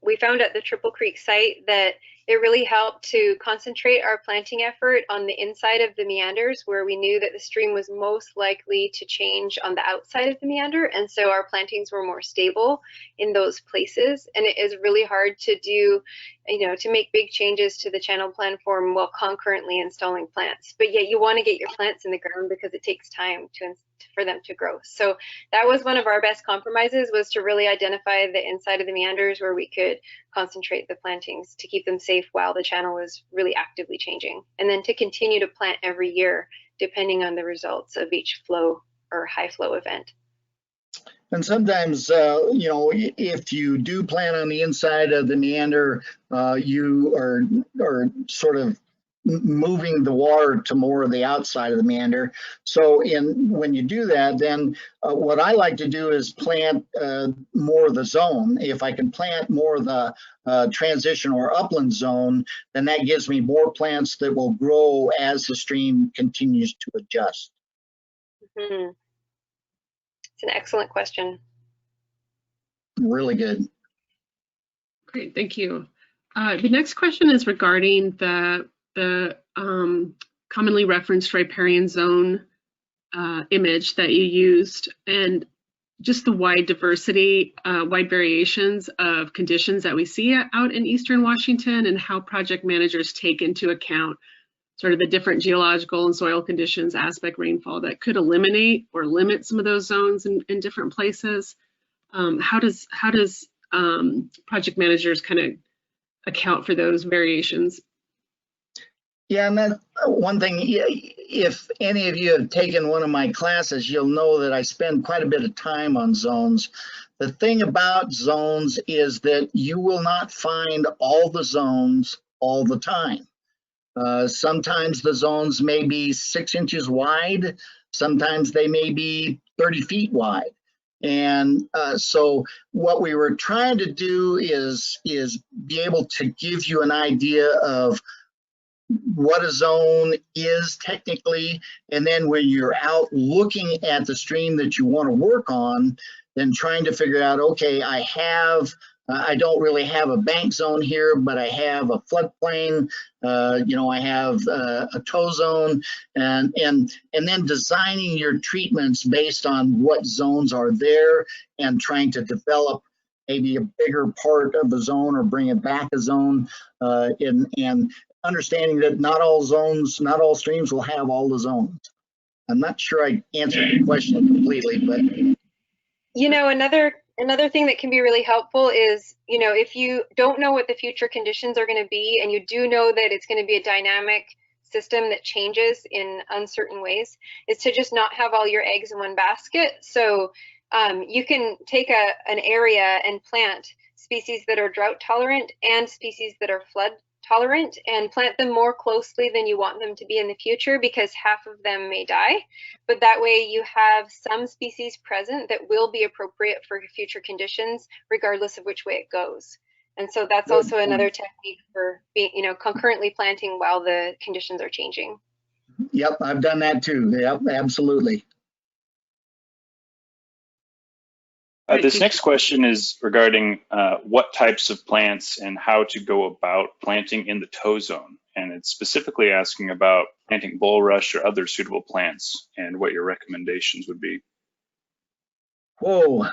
We found at the Triple Creek site that it really helped to concentrate our planting effort on the inside of the meanders, where we knew that the stream was most likely to change on the outside of the meander, and so our plantings were more stable in those places. And it is really hard to do, to make big changes to the channel plan form while concurrently installing plants. But yet you want to get your plants in the ground because it takes time for them to grow. So that was one of our best compromises, was to really identify the inside of the meanders where we could concentrate the plantings to keep them safe while the channel was really actively changing, and then to continue to plant every year depending on the results of each flow or high flow event. And sometimes, if you do plant on the inside of the meander, you are sort of moving the water to more of the outside of the meander. So when you do that, then what I like to do is plant more of the zone. If I can plant more of the transition or upland zone, then that gives me more plants that will grow as the stream continues to adjust. Mm-hmm. It's an excellent question. Really good. Great, thank you. The next question is regarding the commonly referenced riparian zone image that you used, and just the wide diversity, wide variations of conditions that we see out in Eastern Washington, and how project managers take into account sort of the different geological and soil conditions, aspect rainfall that could eliminate or limit some of those zones in different places. How does project managers kind of account for those variations? Yeah, and that's one thing, if any of you have taken one of my classes, you'll know that I spend quite a bit of time on zones. The thing about zones is that you will not find all the zones all the time. Sometimes the zones may be 6 inches wide, sometimes they may be 30 feet wide. And so what we were trying to do is be able to give you an idea of what a zone is technically, and then when you're out looking at the stream that you want to work on, then trying to figure out, okay, I don't really have a bank zone here, but I have a floodplain, I have a tow zone, and then designing your treatments based on what zones are there, and trying to develop maybe a bigger part of the zone or bring it back a zone, and understanding that not all streams will have all the zones. I'm not sure I answered the question completely, but another thing that can be really helpful is, if you don't know what the future conditions are going to be, and you do know that it's going to be a dynamic system that changes in uncertain ways, is to just not have all your eggs in one basket. So you can take an area and plant species that are drought tolerant and species that are flood tolerant, and plant them more closely than you want them to be in the future, because half of them may die. But that way you have some species present that will be appropriate for future conditions, regardless of which way it goes. And so that's also another technique for being, concurrently planting while the conditions are changing. Yep, I've done that too. Yep, absolutely. This next question is regarding what types of plants and how to go about planting in the tow zone. And it's specifically asking about planting bulrush or other suitable plants and what your recommendations would be. Whoa.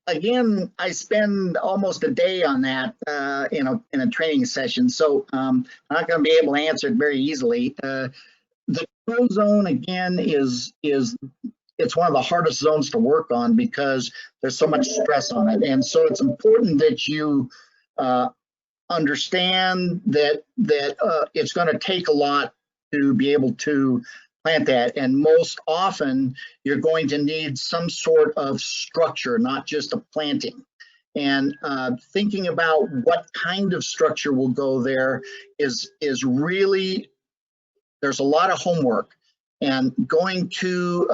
Again, I spend almost a day on that in a training session, so I'm not going to be able to answer it very easily. The tow zone, again, it's one of the hardest zones to work on because there's so much stress on it. And so it's important that you understand that it's going to take a lot to be able to plant that. And most often you're going to need some sort of structure, not just a planting. And thinking about what kind of structure will go there is really, there's a lot of homework. And going to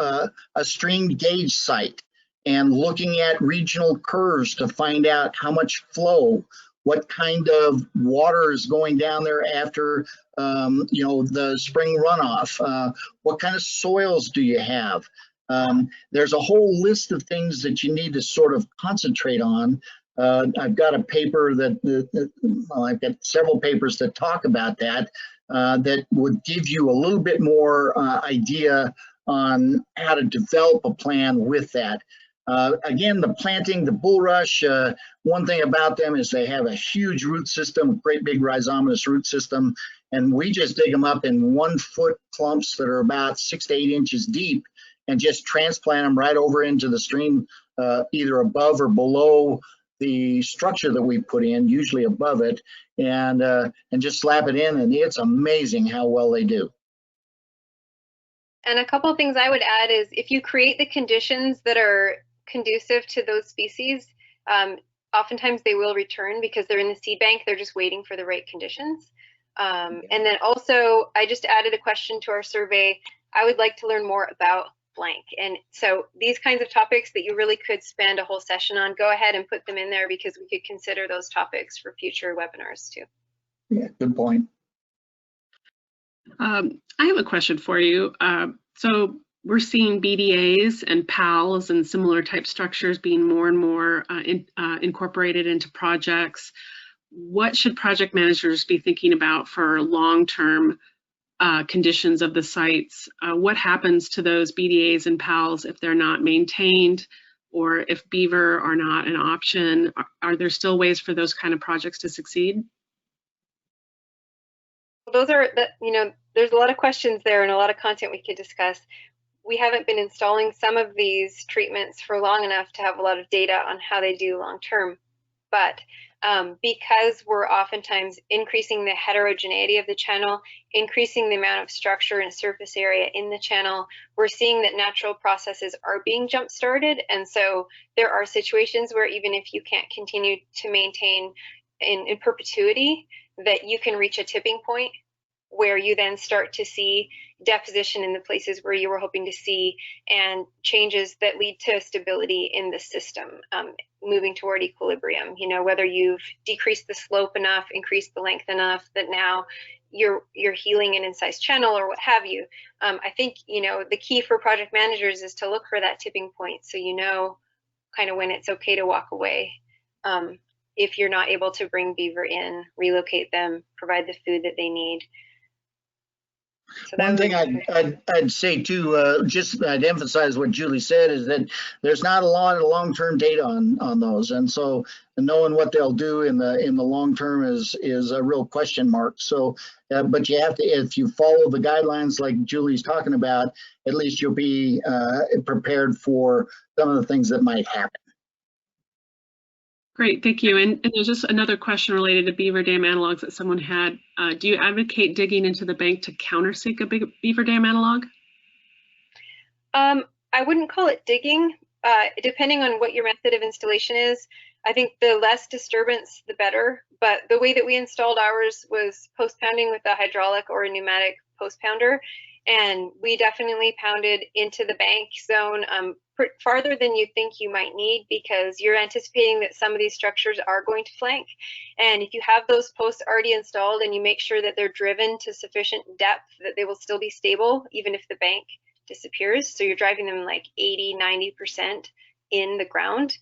a stream gauge site and looking at regional curves to find out how much flow what kind of water is going down there after you know, the spring runoff, what kind of soils do you have. There's a whole list of things that you need to sort of concentrate on. I've got a paper well, I've got several papers that talk about that, that would give you a little bit more idea on how to develop a plan with that. Again, the planting, the bulrush, one thing about them is they have a huge root system, a great big rhizomatous root system, and we just dig them up in 1 foot clumps that are about 6 to 8 inches deep and just transplant them right over into the stream, either above or below the structure that we put in, usually above it, and just slap it in, and it's amazing how well they do. And a couple of things I would add is if you create the conditions that are conducive to those species, oftentimes they will return because they're in the seed bank, they're just waiting for the right conditions. And then also, I just added a question to our survey. I would like to learn more about blank. And so these kinds of topics that you really could spend a whole session on, go ahead and put them in there because we could consider those topics for future webinars too. Yeah, good point. I have a question for you. So we're seeing BDAs and PALs and similar type structures being more and more incorporated into projects. What should project managers be thinking about for long-term conditions of the sites? What happens to those BDAs and PALs if they're not maintained, or if beaver are not an option? Are there still ways for those kind of projects to succeed? Those are you know, there's a lot of questions there and a lot of content we could discuss. We haven't been installing some of these treatments for long enough to have a lot of data on how they do long term. But because we're oftentimes increasing the heterogeneity of the channel, increasing the amount of structure and surface area in the channel, we're seeing that natural processes are being jump started. And so there are situations where even if you can't continue to maintain in perpetuity, that you can reach a tipping point where you then start to see deposition in the places where you were hoping to see and changes that lead to stability in the system, moving toward equilibrium. You know, whether you've decreased the slope enough, increased the length enough that now you're healing an incised channel or what have you. I think, you know, the key for project managers is to look for that tipping point so you know kind of when it's okay to walk away. If you're not able to bring beaver in, relocate them, provide the food that they need. So one thing I'd say too, I'd emphasize what Julie said, is that there's not a lot of long-term data on those, and so knowing what they'll do in the long term is a real question mark. So, but you have to, if you follow the guidelines like Julie's talking about, at least you'll be prepared for some of the things that might happen. Great, thank you. And there's just another question related to beaver dam analogs that someone had. Do you advocate digging into the bank to countersink a big beaver dam analog? I wouldn't call it digging. Depending on what your method of installation is, I think the less disturbance, the better. But the way that we installed ours was post-pounding with a hydraulic or a pneumatic post-pounder. And we definitely pounded into the bank zone farther than you think you might need, because you're anticipating that some of these structures are going to flank. And if you have those posts already installed and you make sure that they're driven to sufficient depth that they will still be stable, even if the bank disappears. So you're driving them like 80, 90% in the ground.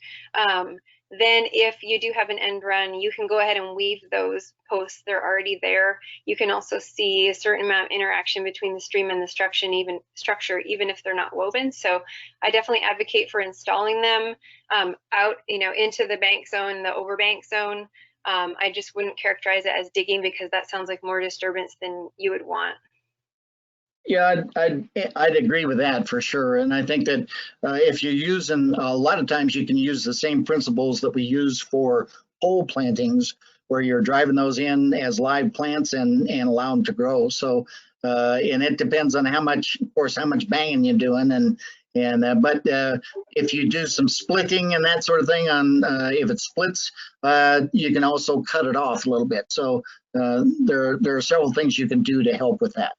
Then if you do have an end run, you can go ahead and weave those posts. They're already there. You can also see a certain amount of interaction between the stream and the structure, even if they're not woven. So I definitely advocate for installing them out, you know, into the bank zone, the overbank zone. I just wouldn't characterize it as digging, because that sounds like more disturbance than you would want. Yeah, I'd agree with that for sure. And I think that if you're using, a lot of times you can use the same principles that we use for pole plantings, where you're driving those in as live plants and allow them to grow. So, and it depends on how much, of course, how much banging you're doing. But if you do some splitting and that sort of thing on, if it splits, you can also cut it off a little bit. So there are several things you can do to help with that.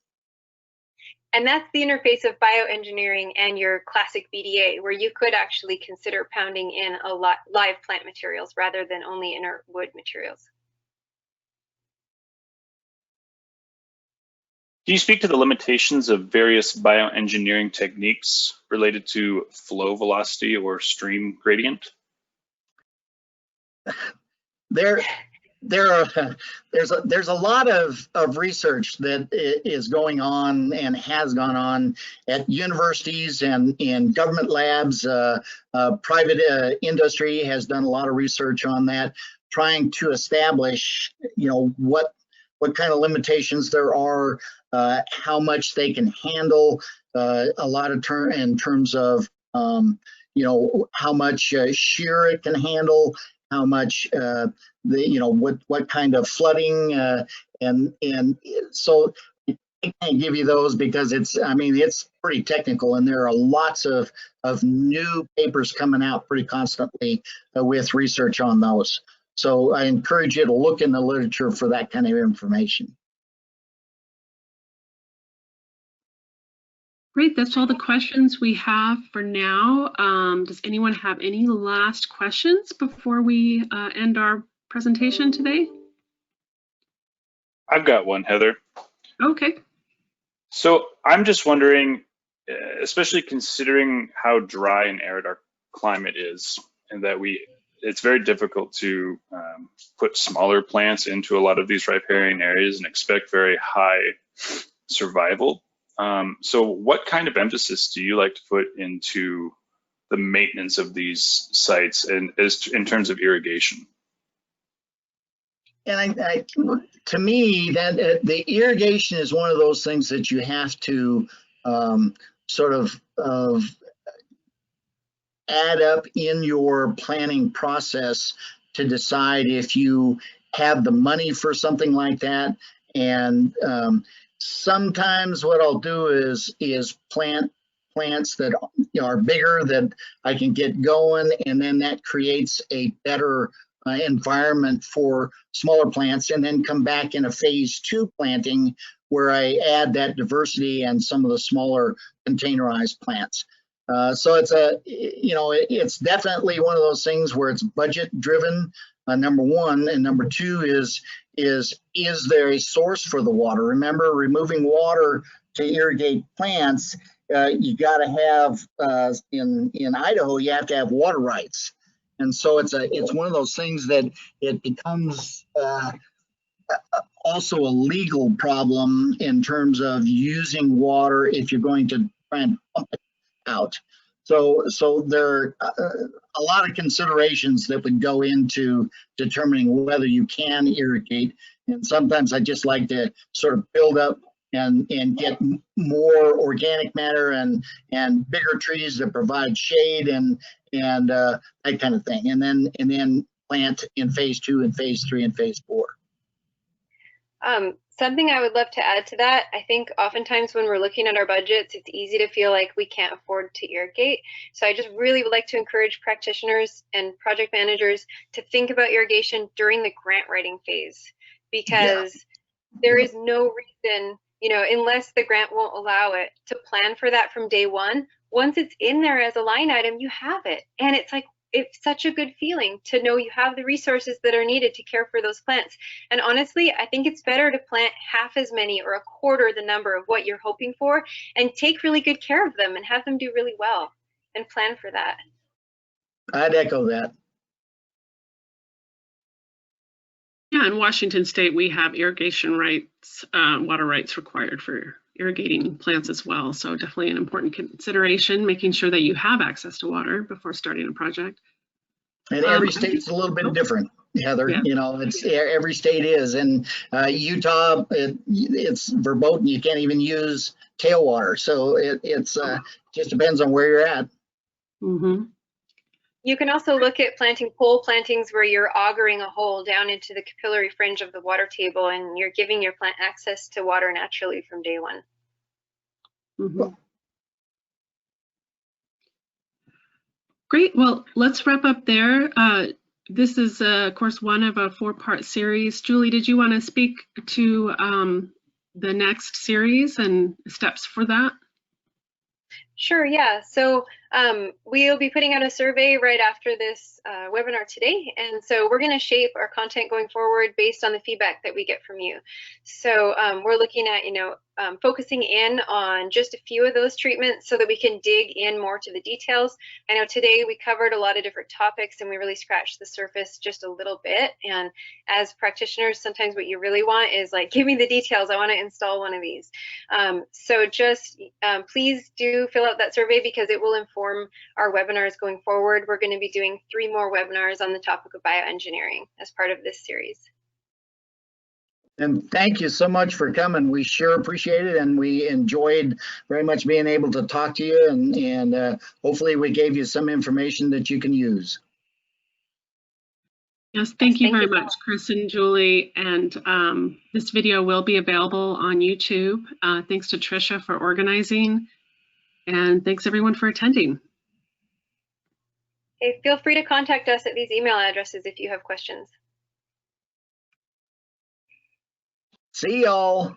And that's the interface of bioengineering and your classic BDA, where you could actually consider pounding in a live plant materials rather than only inert wood materials. Can you speak to the limitations of various bioengineering techniques related to flow velocity or stream gradient? There's a lot of research that is going on and has gone on at universities and in government labs. Private industry has done a lot of research on that, trying to establish, what kind of limitations there are, how much they can handle, a lot of in terms of, how much shear it can handle, how much what kind of flooding, and so I can't give you those because it's pretty technical, and there are lots of new papers coming out pretty constantly with research on those. So I encourage you to look in the literature for that kind of information. Great, that's all the questions we have for now. Does anyone have any last questions before we end our presentation today? I've got one, Heather. Okay. So I'm just wondering, especially considering how dry and arid our climate is, and that it's very difficult to put smaller plants into a lot of these riparian areas and expect very high survival. So what kind of emphasis do you like to put into the maintenance of these sites and in terms of irrigation? And to me, that the irrigation is one of those things that you have to sort of add up in your planning process to decide if you have the money for something like that. And sometimes what I'll do is plant plants that are bigger that I can get going, and then that creates a better environment for smaller plants, and then come back in a phase 2 planting where I add that diversity and some of the smaller containerized plants. So it's it's definitely one of those things where it's budget driven, number one, and number two is there a source for the water? Remember, removing water to irrigate plants, you got to have in Idaho, you have to have water rights, and so it's one of those things that it becomes also a legal problem in terms of using water if you're going to try and pump it out. So there are a lot of considerations that would go into determining whether you can irrigate. And sometimes I just like to sort of build up and get more organic matter and bigger trees that provide shade and that kind of thing. And then plant in phase 2 and phase 3 and phase 4. Something I would love to add to that, I think oftentimes when we're looking at our budgets, it's easy to feel like we can't afford to irrigate. So I just really would like to encourage practitioners and project managers to think about irrigation during the grant writing phase, because there is no reason, unless the grant won't allow it, to plan for that from day one. Once it's in there as a line item, you have it. And it's such a good feeling to know you have the resources that are needed to care for those plants. And honestly, I think it's better to plant half as many or a quarter the number of what you're hoping for and take really good care of them and have them do really well and plan for that. I'd echo that. Yeah, in Washington State, we have irrigation rights, water rights required for irrigating plants as well. So definitely an important consideration, making sure that you have access to water before starting a project. And every state's a little bit different, Heather. Yeah. It's every state is. And Utah, it's verboten. You can't even use tailwater. So it's just depends on where you're at. Mm-hmm. You can also look at planting pole plantings where you're augering a hole down into the capillary fringe of the water table, and you're giving your plant access to water naturally from day one. Mm-hmm. Great. Well, let's wrap up there. This is, of course, one of a 4-part series. Julie, did you want to speak to the next series and steps for that? Sure, yeah. So we'll be putting out a survey right after this webinar today. And so we're going to shape our content going forward based on the feedback that we get from you. So we're looking at, focusing in on just a few of those treatments so that we can dig in more to the details. I know today we covered a lot of different topics and we really scratched the surface just a little bit. And as practitioners, sometimes what you really want is like, give me the details. I want to install one of these. So just please do fill out that survey because it will inform our webinars going forward. We're going to be doing 3 more webinars on the topic of bioengineering as part of this series. And thank you so much for coming. We sure appreciate it, and we enjoyed very much being able to talk to you, and hopefully we gave you some information that you can use. Yes, thank you very much, Chris and Julie. And this video will be available on YouTube. Thanks to Tricia for organizing, and thanks everyone for attending. Hey, feel free to contact us at these email addresses if you have questions. See y'all.